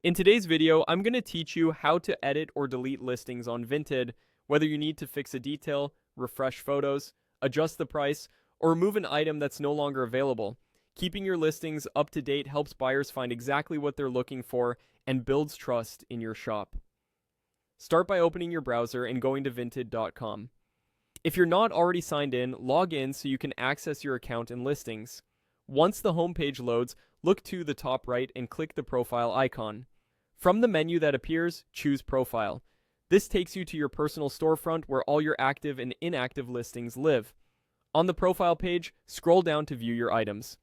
In today's video, I'm going to teach you how to edit or delete listings on Vinted, whether you need to fix a detail, refresh photos, adjust the price, or remove an item that's no longer available. Keeping your listings up to date helps buyers find exactly what they're looking for and builds trust in your shop. Start by opening your browser and going to Vinted.com. If you're not already signed in, log in so you can access your account and listings. Once the homepage loads, look to the top right and click the profile icon. From the menu that appears, choose Profile. This takes you to your personal storefront where all your active and inactive listings live. On the profile page, scroll down to view your items.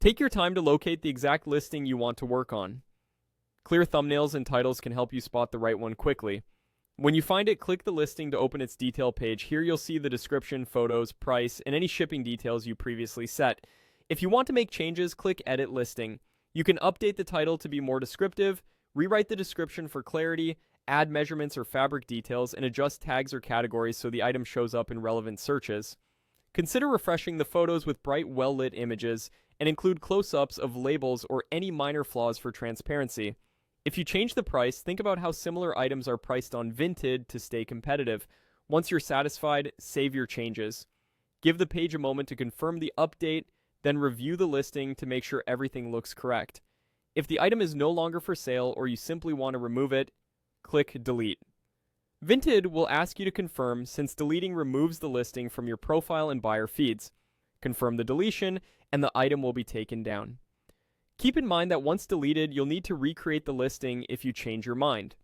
Take your time to locate the exact listing you want to work on. Clear thumbnails and titles can help you spot the right one quickly. When you find it, click the listing to open its detail page. Here you'll see the description, photos, price, and any shipping details you previously set. If you want to make changes, click Edit Listing. You can update the title to be more descriptive, rewrite the description for clarity, add measurements or fabric details, and adjust tags or categories so the item shows up in relevant searches. Consider refreshing the photos with bright, well-lit images, and include close-ups of labels or any minor flaws for transparency. If you change the price, think about how similar items are priced on Vinted to stay competitive. Once you're satisfied, save your changes. Give the page a moment to confirm the update, then review the listing to make sure everything looks correct. If the item is no longer for sale or you simply want to remove it, click Delete. Vinted will ask you to confirm since deleting removes the listing from your profile and buyer feeds. Confirm the deletion and the item will be taken down. Keep in mind that once deleted, you'll need to recreate the listing if you change your mind.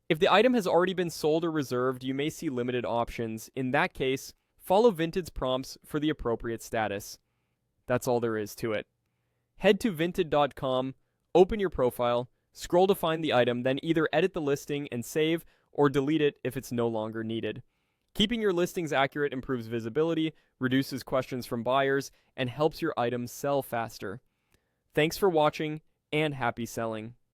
If the item has already been sold or reserved, you may see limited options. In that case, follow Vinted's prompts for the appropriate status. That's all there is to it. Head to Vinted.com, open your profile, scroll to find the item, then either edit the listing and save or delete it if it's no longer needed. Keeping your listings accurate improves visibility, reduces questions from buyers, and helps your items sell faster. Thanks for watching, and happy selling.